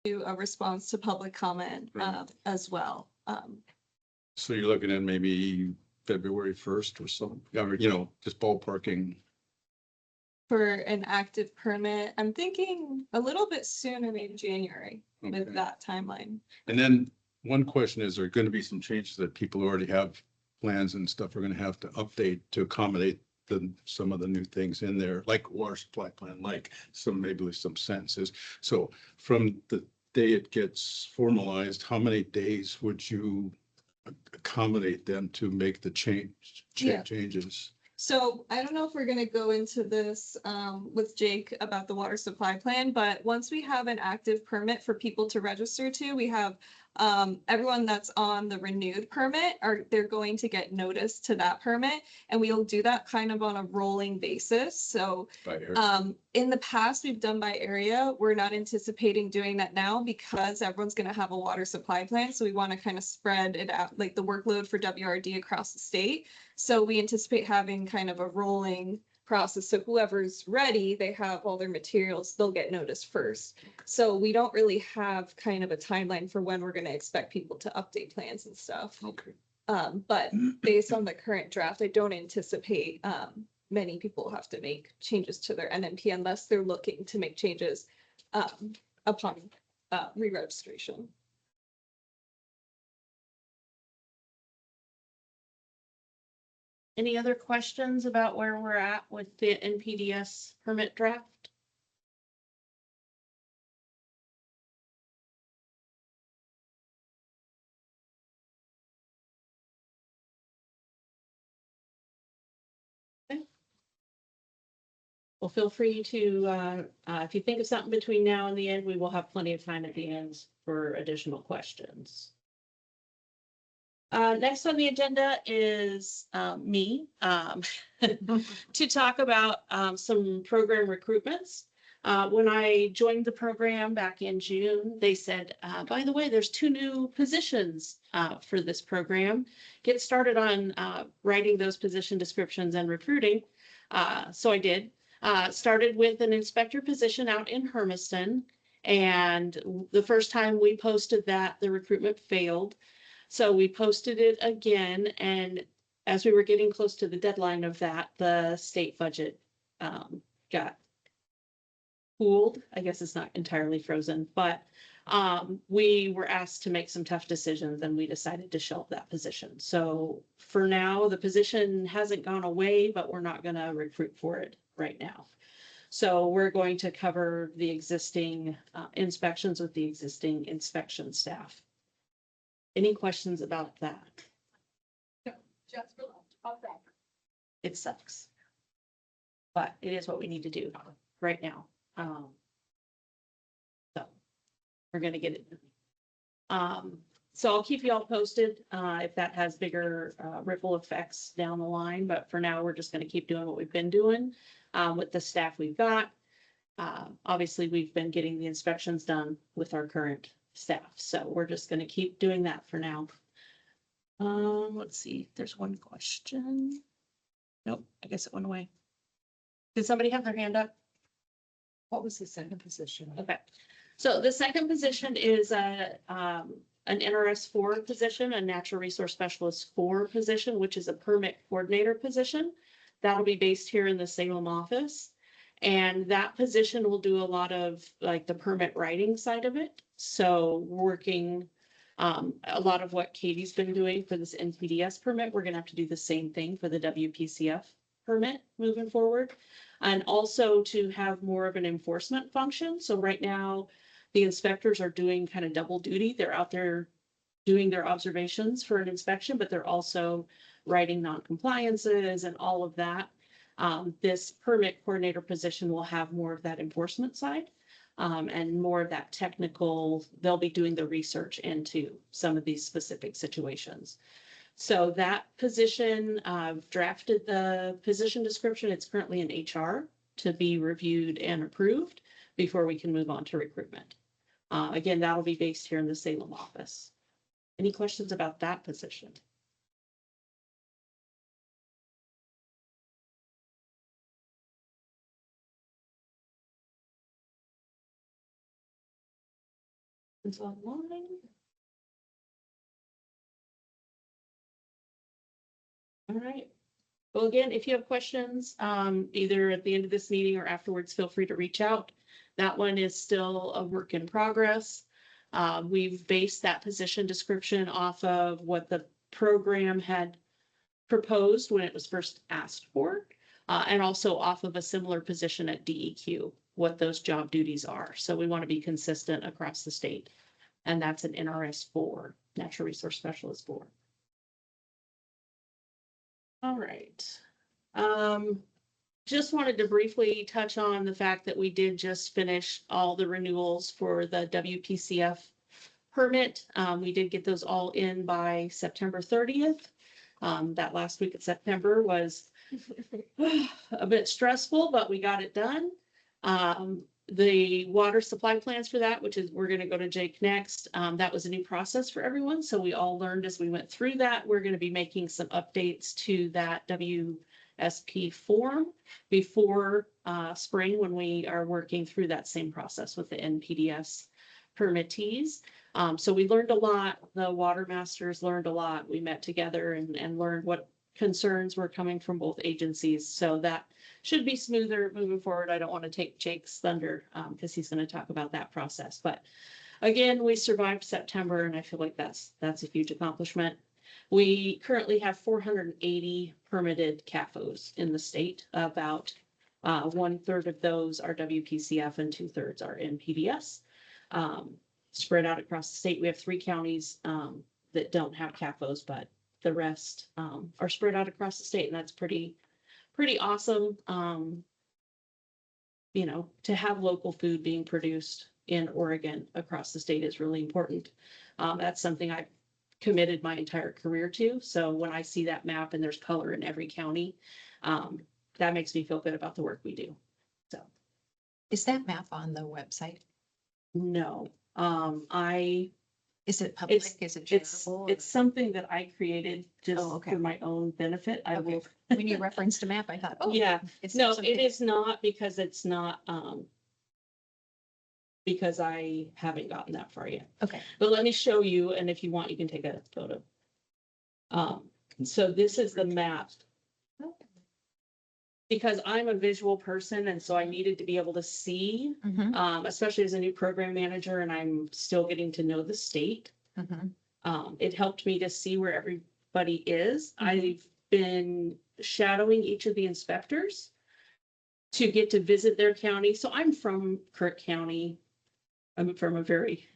do a response to public comment as well. So you're looking at maybe February 1st or something, or, just ballparking. For an active permit, I'm thinking a little bit sooner, maybe January Okay. with that timeline. And then one question is, there going to be some changes that people who already have plans and stuff are going to have to update to accommodate some of the new things in there, like water supply plan, like maybe some sentences. So from the day it gets formalized, how many days would you accommodate them to make the changes? So I don't know if we're gonna go into this with Jake about the water supply plan, but once we have an active permit for people to register to, we have everyone that's on the renewed permit they're going to get notice to that permit, and we'll do that kind of on a rolling basis. So in the past we've done by area. We're not anticipating doing that now because everyone's going to have a water supply plan. So we want to kind of spread it out, like the workload for WRD across the state. So we anticipate having kind of a rolling process. So whoever's ready, they have all their materials, they'll get notice first. So we don't really have kind of a timeline for when we're going to expect people to update plans and stuff. Okay. But based on the current draft, I don't anticipate many people have to make changes to their NMP unless they're looking to make changes upon re-registration. Any other questions about where we're at with the NPDS permit draft? Okay. Well, feel free to, if you think of something between now and the end, we will have plenty of time at the end for additional questions. Next on the agenda is me to talk about some program recruitments. When I joined the program back in June, they said, by the way, there's 2 new positions for this program. Get started on writing those position descriptions and recruiting. So I did. Started with an inspector position out in Hermiston. And the first time we posted that, the recruitment failed. So we posted it again, and as we were getting close to the deadline of that, the state budget got pooled. I guess it's not entirely frozen, but we were asked to make some tough decisions, and we decided to shelve that position. So for now, the position hasn't gone away, but we're not going to recruit for it right now. So we're going to cover the existing inspections with the existing inspection staff. Any questions about that? No, just for lunch. It sucks, but it is what we need to do right now. So we're going to get it. So I'll keep you all posted if that has bigger ripple effects down the line. But for now, we're just going to keep doing what we've been doing with the staff we've got. Obviously, we've been getting the inspections done with our current staff. So we're just going to keep doing that for now. Let's see. There's one question. Nope. I guess it went away. Did somebody have their hand up? What was the second position? Okay. So the second position is an NRS 4 position, a natural resource specialist 4 position, which is a permit coordinator position. That'll be based here in the Salem office. And that position will do a lot of like the permit writing side of it. So working a lot of what Katie's been doing for this NPDS permit, we're going to have to do the same thing for the WPCF permit moving forward. And also to have more of an enforcement function. So right now, the inspectors are doing kind of double duty. They're out there doing their observations for an inspection, but they're also writing non-compliances and all of that. This permit coordinator position will have more of that enforcement side and more of that technical. They'll be doing the research into some of these specific situations. So that position, I've drafted the position description. It's currently in HR to be reviewed and approved before we can move on to recruitment. Again, that'll be based here in the Salem office. Any questions about that position? It's online. All right. Well, again, if you have questions, either at the end of this meeting or afterwards, feel free to reach out. That one is still a work in progress. We've based that position description off of what the program had proposed when it was first asked for, and also off of a similar position at DEQ, what those job duties are. So we want to be consistent across the state. And that's an NRS 4, Natural Resource Specialist 4. All right. Just wanted to briefly touch on the fact that we did just finish all the renewals for the WPCF permit. We did get those all in by September 30th. That last week of September was a bit stressful, but we got it done. The water supply plans for that, which is we're going to go to Jake next. That was a new process for everyone. So we all learned as we went through that. We're going to be making some updates to that WSP form before spring when we are working through that same process with the NPDS permittees. So we learned a lot. The water masters learned a lot. We met together and learned what concerns were coming from both agencies. So that should be smoother moving forward. I don't want to take Jake's thunder because he's going to talk about that process. But again, we survived September, and I feel like that's a huge accomplishment. We currently have 480 permitted CAFOs in the state. About 1/3 of those are WPCF and 2/3 are NPDS. Spread out across the state. We have 3 counties that don't have CAFOs, but the rest are spread out across the state, and that's pretty awesome. You know, to have local food being produced in Oregon across the state is really important. That's something I've committed my entire career to. So when I see that map and there's color in every county, that makes me feel good about the work we do. So. Is that map on the website? No, Is it public? Is it shareable? it's something that I created just Oh, okay. for my own benefit. I Okay. will. When you referenced a map, I thought, oh. Yeah, it's no, something- it is not because it's not, because I haven't gotten that far yet. Okay. But let me show you, and if you want, you can take a photo. So this is the map. Because I'm a visual person, and so I needed to be able to see, Mhm, especially as a new program manager, and I'm still getting to know the state. mhm. It helped me to see where everybody is. Mhm. I've been shadowing each of the inspectors to get to visit their county. So I'm from Kirk County. I'm from a very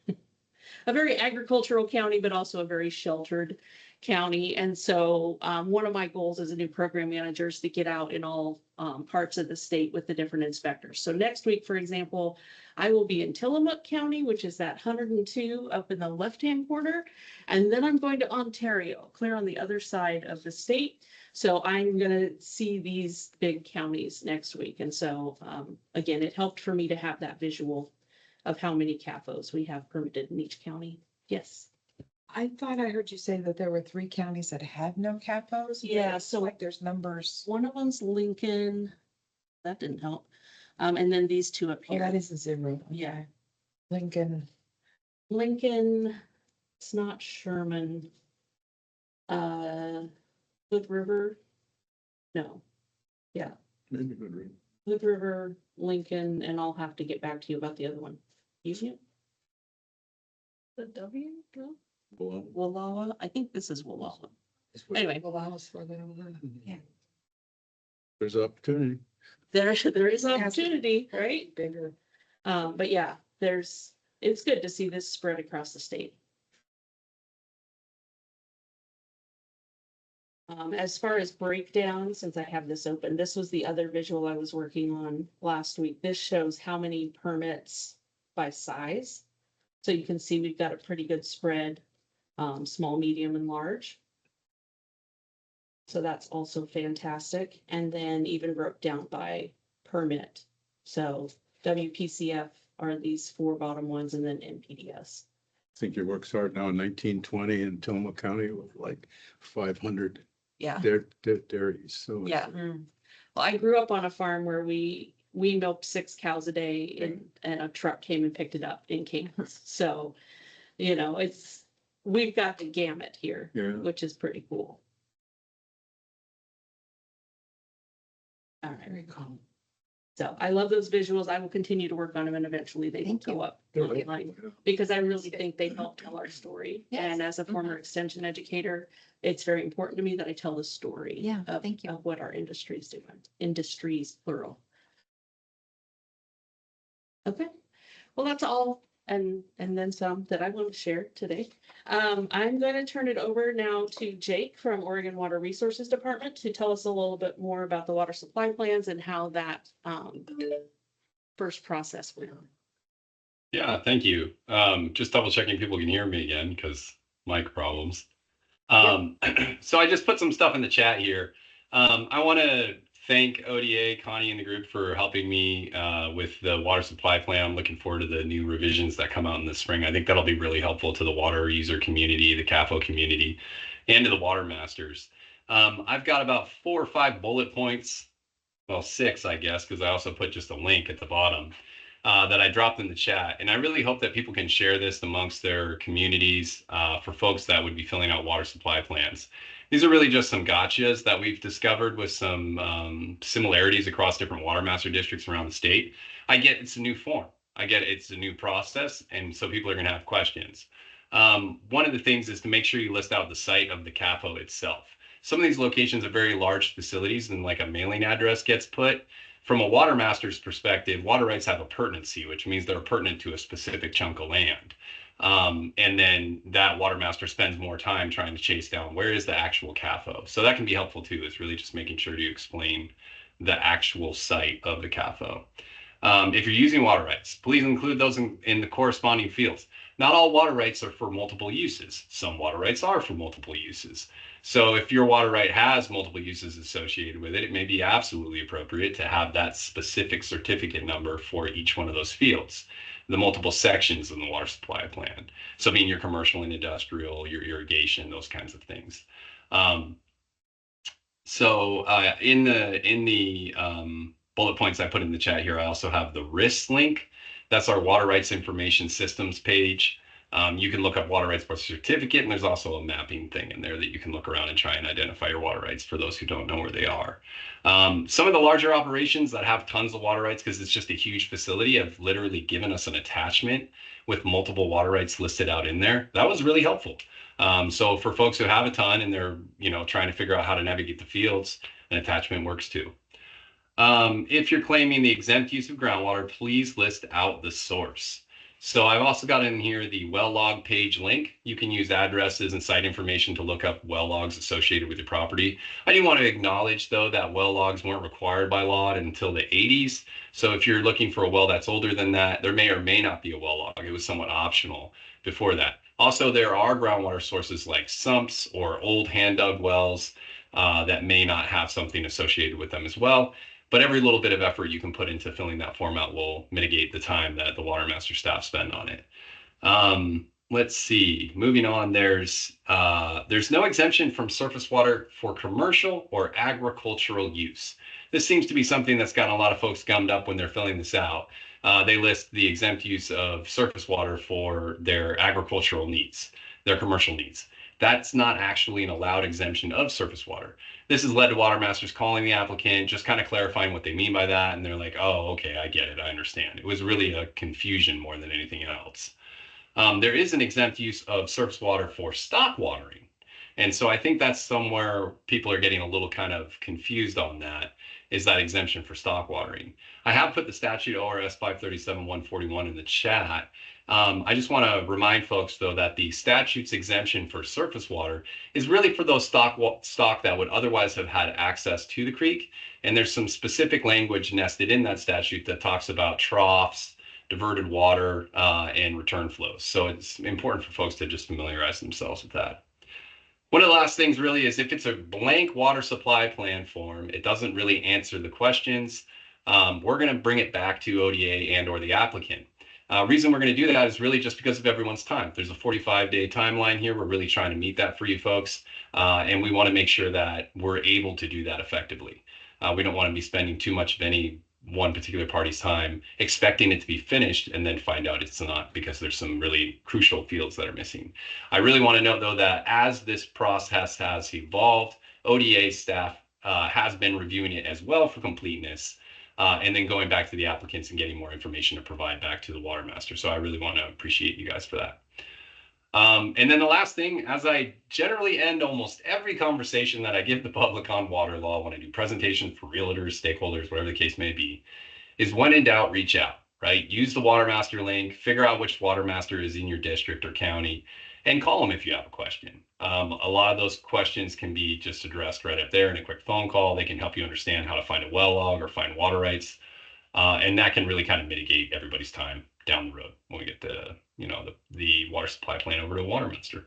agricultural county, but also a very sheltered county. And so one of my goals as a new program manager is to get out in all parts of the state with the different inspectors. So next week, for example, I will be in Tillamook County, which is that 102 up in the left-hand corner. And then I'm going to Ontario, clear on the other side of the state. So I'm going to see these big counties next week. And so again, it helped for me to have that visual of how many CAFOs we have permitted in each county. Yes. I thought I heard you say that there were 3 counties that had no CAFOs. but Yeah, it's so- like there's numbers. One of them's Lincoln. That didn't help. And then these 2 up Oh, that here. is a 0. Yeah. Okay. Lincoln. Lincoln, it's not Sherman. Hood River. No. Yeah, Maybe good read. Hood River, Lincoln, and I'll have to get back to you about the other one. You? The W? No? Well, Wallowa? I think this is Wallowa. Anyway, Allows for the. Yeah. there's opportunity. there is Yes. opportunity, right? Bigger. But yeah, it's good to see this spread across the state. As far as breakdown, since I have this open, this was the other visual I was working on last week. This shows how many permits by size. So you can see we've got a pretty good spread, small, medium, and large. So that's also fantastic. And then even broke down by permit. So WPCF are these 4 bottom ones, and then NPDS. I think your work started now in 1920 in Tillamook County with like 500 Yeah. dairies. So it's- Yeah. Well, I grew up on a farm where we we milked 6 cows a day and a truck came and picked it up in cans. So, you know, we've got the gamut here, Yeah. which is pretty cool. All right. Very cool. So I love those visuals. I will continue to work on them and eventually they will Thank go you. up Yeah. online because I really think they help tell our story. Yes. And as a former extension educator, it's very important to me that I tell the story Yeah, of, thank you. of what our industry is doing. Industries, plural. Okay, well, that's all and then some that I want to share today. I'm going to turn it over now to Jake from Oregon Water Resources Department to tell us a little bit more about the water supply plans and how that first process went. Yeah, thank you. Just double checking people can hear me again because mic problems. So I just put some stuff in the chat here. I want to thank ODA, Connie, and the group for helping me with the water supply plan. I'm looking forward to the new revisions that come out in the spring. I think that'll be really helpful to the water user community, the CAFO community, and to the water masters. I've got about 4 or 5 bullet points, well, 6, I guess, because I also put just a link at the bottom that I dropped in the chat. And I really hope that people can share this amongst their communities for folks that would be filling out water supply plans. These are really just some gotchas that we've discovered with some similarities across different water master districts around the state. I get it's a new form. I get it's a new process. And so people are going to have questions. One of the things is to make sure you list out the site of the CAFO itself. Some of these locations are very large facilities and like a mailing address gets put. From a water master's perspective, water rights have a pertinency, which means they're pertinent to a specific chunk of land. And then that water master spends more time trying to chase down where is the actual CAFO. So that can be helpful too. It's really just making sure to explain the actual site of the CAFO. If you're using water rights, please include those in the corresponding fields. Not all water rights are for multiple uses. Some water rights are for multiple uses. So if your water right has multiple uses associated with it, it may be absolutely appropriate to have that specific certificate number for each one of those fields, the multiple sections of the water supply plan. So being your commercial and industrial, your irrigation, those kinds of things. In the bullet points I put in the chat here, I also have the RIS link. That's our water rights information systems page. You can look up water rights birth certificate, and there's also a mapping thing in there that you can look around and try and identify your water rights for those who don't know where they are. Some of the larger operations that have tons of water rights, because it's just a huge facility, have literally given us an attachment with multiple water rights listed out in there. That was really helpful. So for folks who have a ton and they're trying to figure out how to navigate the fields, an attachment works too. If you're claiming the exempt use of groundwater, please list out the source. So I've also got in here the well log page link. You can use addresses and site information to look up well logs associated with your property. I do want to acknowledge, though, that well logs weren't required by law until the 80s. So if you're looking for a well that's older than that, there may or may not be a well log. It was somewhat optional before that. Also, there are groundwater sources like sumps or old hand dug wells that may not have something associated with them as well. But every little bit of effort you can put into filling that form out will mitigate the time that the water master staff spend on it. Let's see, moving on, there's no exemption from surface water for commercial or agricultural use. This seems to be something that's gotten a lot of folks gummed up when they're filling this out. They list the exempt use of surface water for their agricultural needs, their commercial needs. That's not actually an allowed exemption of surface water. This has led to water masters calling the applicant, just kind of clarifying what they mean by that. And they're like, oh, okay, I get it. I understand. It was really a confusion more than anything else. There is an exempt use of surface water for stock watering. And so I think that's somewhere people are getting a little kind of confused on that, is that exemption for stock watering. I have put the statute ORS 537-141 in the chat. I just want to remind folks, though, that the statute's exemption for surface water is really for those stock that would otherwise have had access to the creek. And there's some specific language nested in that statute that talks about troughs, diverted water, and return flows. So it's important for folks to just familiarize themselves with that. One of the last things really is if it's a blank water supply plan form, it doesn't really answer the questions. We're going to bring it back to ODA and or the applicant. Reason we're going to do that is really just because of everyone's time. There's a 45-day timeline here. We're really trying to meet that for you folks. And we want to make sure that we're able to do that effectively. We don't want to be spending too much of any one particular party's time, expecting it to be finished, and then find out it's not because there's some really crucial fields that are missing. I really want to note, though, that as this process has evolved, ODA staff has been reviewing it as well for completeness, and then going back to the applicants and getting more information to provide back to the water master. So I really want to appreciate you guys for that. And then the last thing, as I generally end almost every conversation that I give the public on water law when I do presentations for realtors, stakeholders, whatever the case may be, is when in doubt, reach out, right? Use the water master link, figure out which water master is in your district or county, and call them if you have a question. A lot of those questions can be just addressed right up there in a quick phone call. They can help you understand how to find a well log or find water rights. And that can really kind of mitigate everybody's time down the road when we get the water supply plan over to water master.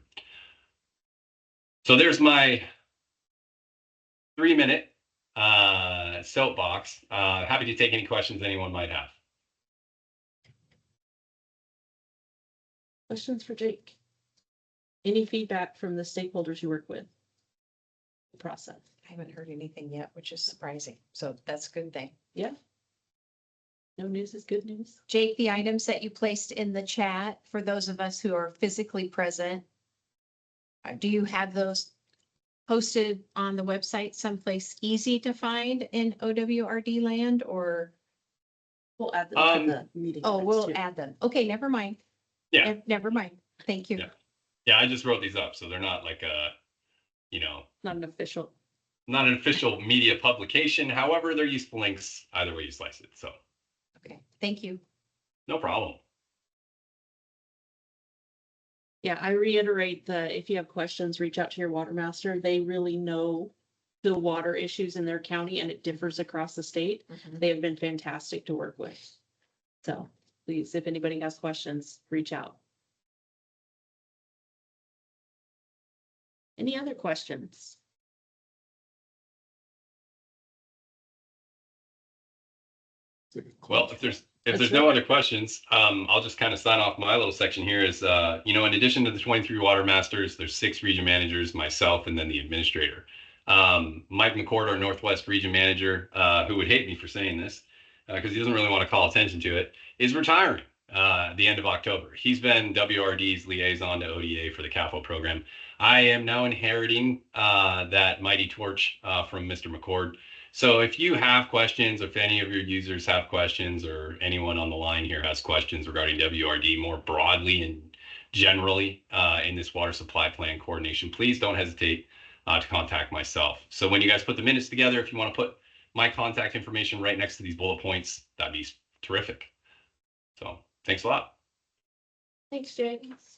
So there's my 3-minute soapbox. Happy to take any questions anyone might have. Questions for Jake? Any feedback from the stakeholders you work with? The process. I haven't heard anything yet, which is surprising. So that's a good thing. Yeah. No news is good news. Jake, the items that you placed in the chat for those of us who are physically present, do you have those posted on the website someplace easy to find in OWRD land, or? We'll add them to the meeting. Oh, notes, we'll too. add them. Okay, never mind. Yeah. Never mind. Thank you. Yeah. Yeah, I just wrote these up, so they're not like Not an official. not an official media publication. However, they're useful links either way you slice it. So Okay, thank you. no problem. Yeah, I reiterate that if you have questions, reach out to your water master. They really know the water issues in their county, and it differs across the state. They have been fantastic to work with. So please, if anybody has questions, reach out. Any other questions? Well, if there's That's no right. other questions, I'll just kind of sign off my little section here. Is in addition to the 23 water masters, there's 6 region managers, myself, and then the administrator. Mike McCord, our Northwest region manager, who would hate me for saying this because he doesn't really want to call attention to it, is retiring at the end of October. He's been WRD's liaison to ODA for the CAFO program. I am now inheriting that mighty torch from Mr. McCord. So if you have questions, if any of your users have questions, or anyone on the line here has questions regarding WRD more broadly and generally in this water supply plan coordination, please don't hesitate to contact myself. So when you guys put the minutes together, if you want to put my contact information right next to these bullet points, that'd be terrific. So thanks a lot. Thanks, James.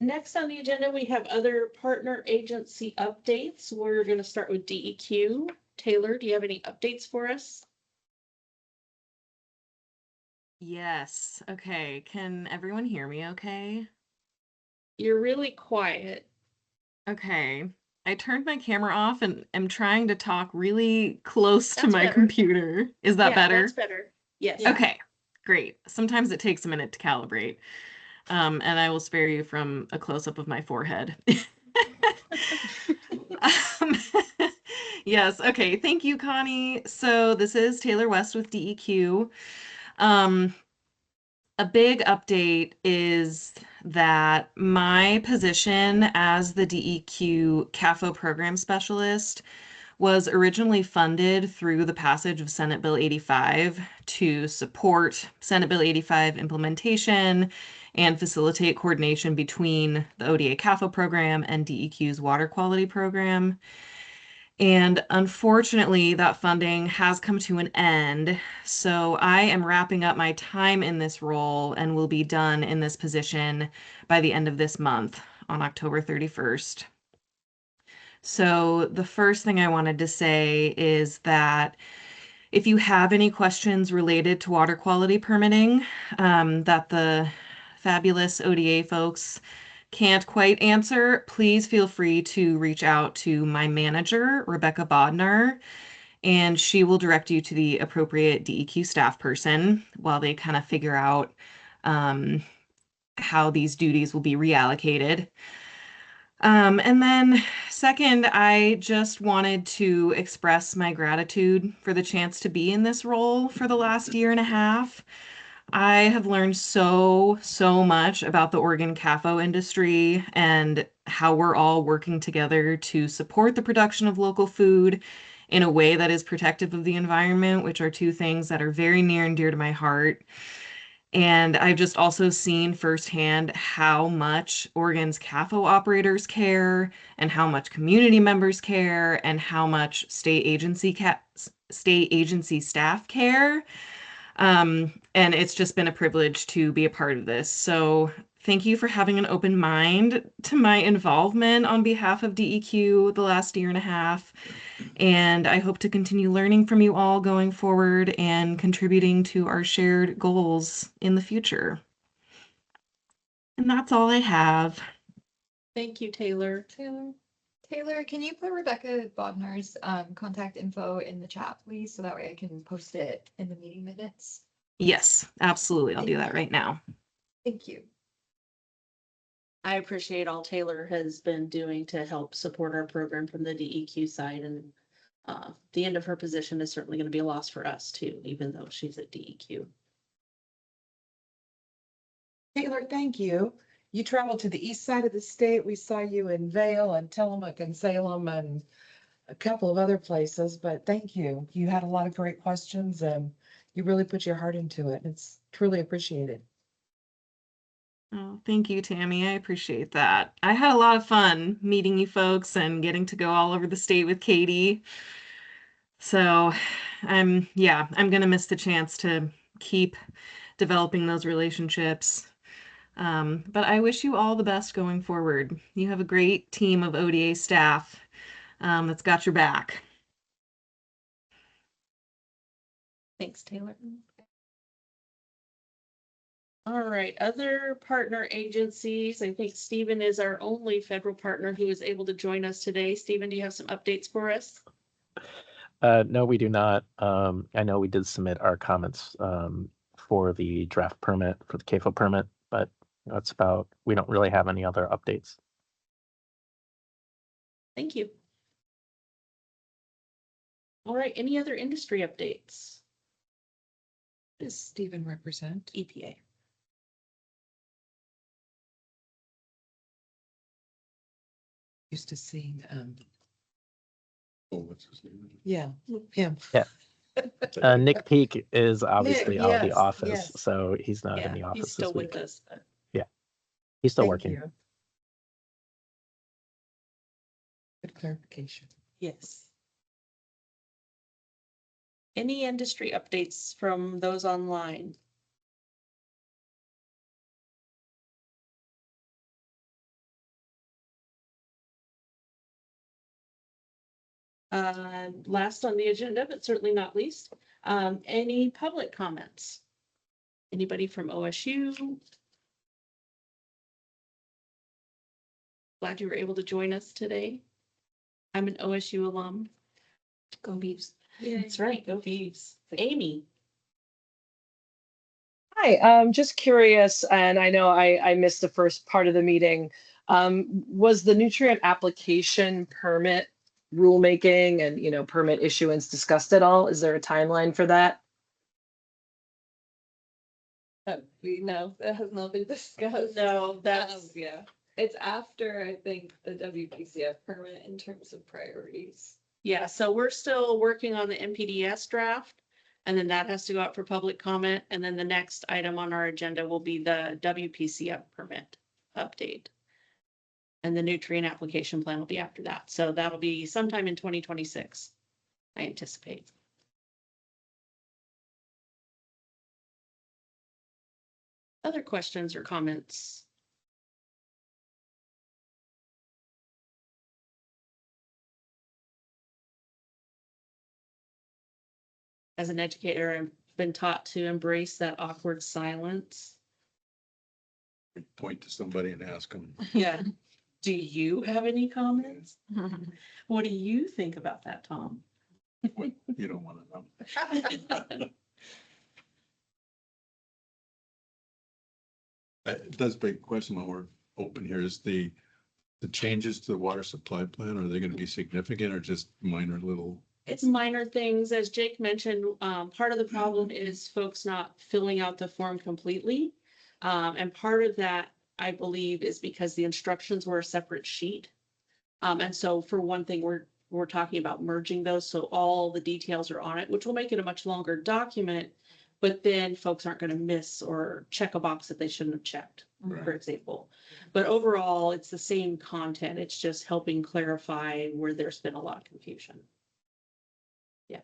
Next on the agenda, we have other partner agency updates. We're going to start with DEQ. Taylor, do you have any updates for us? Yes. Okay. Can everyone hear me okay? You're really quiet. Okay. I turned my camera off and am trying to talk really close to That's my better. computer. Is that Yeah, better? That's better. Yes. Okay. Great. Sometimes it takes a minute to calibrate. And I will spare you from a close-up of my forehead. Um, yes. Okay. Thank you, Connie. So this is Taylor West with DEQ. A big update is that my position as the DEQ CAFO program specialist was originally funded through the passage of Senate Bill 85 to support Senate Bill 85 implementation and facilitate coordination between the ODA CAFO program and DEQ's water quality program. And unfortunately, that funding has come to an end. So I am wrapping up my time in this role and will be done in this position by the end of this month on October 31st. So the first thing I wanted to say is that if you have any questions related to water quality permitting that the fabulous ODA folks can't quite answer, please feel free to reach out to my manager, Rebecca Bodnar, and she will direct you to the appropriate DEQ staff person while they kind of figure out how these duties will be reallocated. And then second, I just wanted to express my gratitude for the chance to be in this role for the last year and a half. I have learned so much about the Oregon CAFO industry and how we're all working together to support the production of local food in a way that is protective of the environment, which are two things that are very near and dear to my heart. And I've just also seen firsthand how much Oregon's CAFO operators care and how much community members care and how much state agency staff care. And it's just been a privilege to be a part of this. So thank you for having an open mind to my involvement on behalf of DEQ the last year and a half. And I hope to continue learning from you all going forward and contributing to our shared goals in the future. And that's all I have. Thank you, Taylor. Taylor, can you put Rebecca Bodner's contact info in the chat, please? So that way I can post it in the meeting minutes. Yes, absolutely. I'll do that right now. Thank you. I appreciate all Taylor has been doing to help support our program from the DEQ side, and the end of her position is certainly going to be a loss for us too, even though she's at DEQ. Taylor, thank you. You traveled to the east side of the state. We saw you in Vail and Tillamook and Salem and a couple of other places, but thank you. You had a lot of great questions and you really put your heart into it. It's truly appreciated. Oh, thank you, Tammy. I appreciate that. I had a lot of fun meeting you folks and getting to go all over the state with Katie. So I'm gonna miss the chance to keep developing those relationships. But I wish you all the best going forward. You have a great team of ODA staff that's got your back. Thanks, Taylor. All right, other partner agencies. I think Stephen is our only federal partner who is able to join us today. Stephen, do you have some updates for us? No, we do not. I know we did submit our comments for the draft permit for the CAFO permit, but that's about, we don't really have any other updates. Thank you. All right, any other industry updates? Does Stephen represent? EPA. Used to seeing, Oh, what's his name? yeah, him. Yeah. Nick Peak is obviously out of the yes, office, yes. so he's not in the Yeah, office he's still this week. with us. He's still Thank working. you. Good clarification. Yes. Any industry updates from those online? Last on the agenda, but certainly not least, any public comments? Anybody from OSU? Glad you were able to join us today. I'm an OSU alum. Go Beavs. That's right, go Beavs. Amy. Hi, just curious, and I know I missed the first part of the meeting. Was the nutrient application permit rulemaking and, permit issuance discussed at all? Is there a timeline for that? No, that has not been discussed. No, that's, Yeah, it's after, I think, the WPCF permit in terms of priorities. yeah, so we're still working on the MPDS draft. And then that has to go out for public comment. And then the next item on our agenda will be the WPCF permit update. And the nutrient application plan will be after that. So that'll be sometime in 2026, I anticipate. Other questions or comments? As an educator, I've been taught to embrace that awkward silence. Point to somebody and ask them. Yeah. Do you have any comments? What do you think about that, Tom? You don't want to know. It does beg a question while we're open here, is the changes to the water supply plan, are they gonna be significant or just minor little? It's minor things, as Jake mentioned, part of the problem is folks not filling out the form completely. And part of that, I believe, is because the instructions were a separate sheet. And so for one thing, we're talking about merging those, so all the details are on it, which will make it a much longer document. But then folks aren't gonna miss or check a box that they shouldn't have checked, for example. But overall, it's the same content, it's just helping clarify where there's been a lot of confusion. Yeah.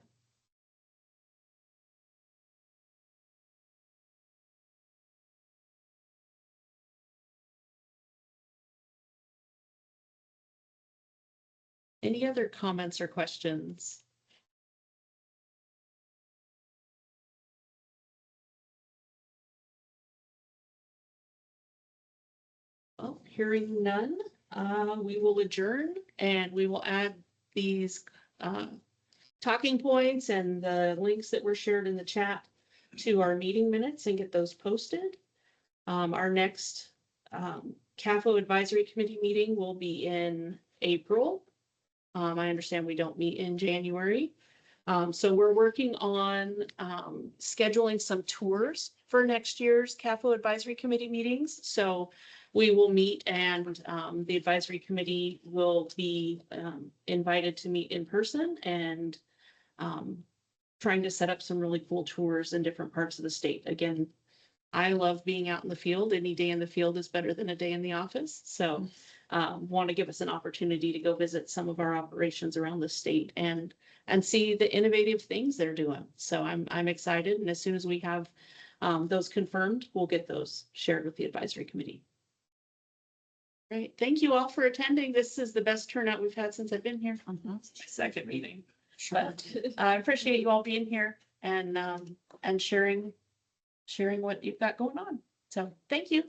Any other comments or questions? Well, hearing none, we will adjourn and we will add these talking points and the links that were shared in the chat to our meeting minutes and get those posted. Our next CAFO Advisory Committee meeting will be in April. I understand we don't meet in January. So we're working on scheduling some tours for next year's CAFO Advisory Committee meetings. So we will meet and the advisory committee will be invited to meet in person and trying to set up some really cool tours in different parts of the state. Again, I love being out in the field. Any day in the field is better than a day in the office. So want to give us an opportunity to go visit some of our operations around the state and see the innovative things they're doing. So I'm excited. And as soon as we have those confirmed, we'll get those shared with the advisory committee. Great. Thank you all for attending. This is the best turnout we've had since I've been here. It's my second meeting. But I appreciate you all being here and sharing what you've got going on. So thank you.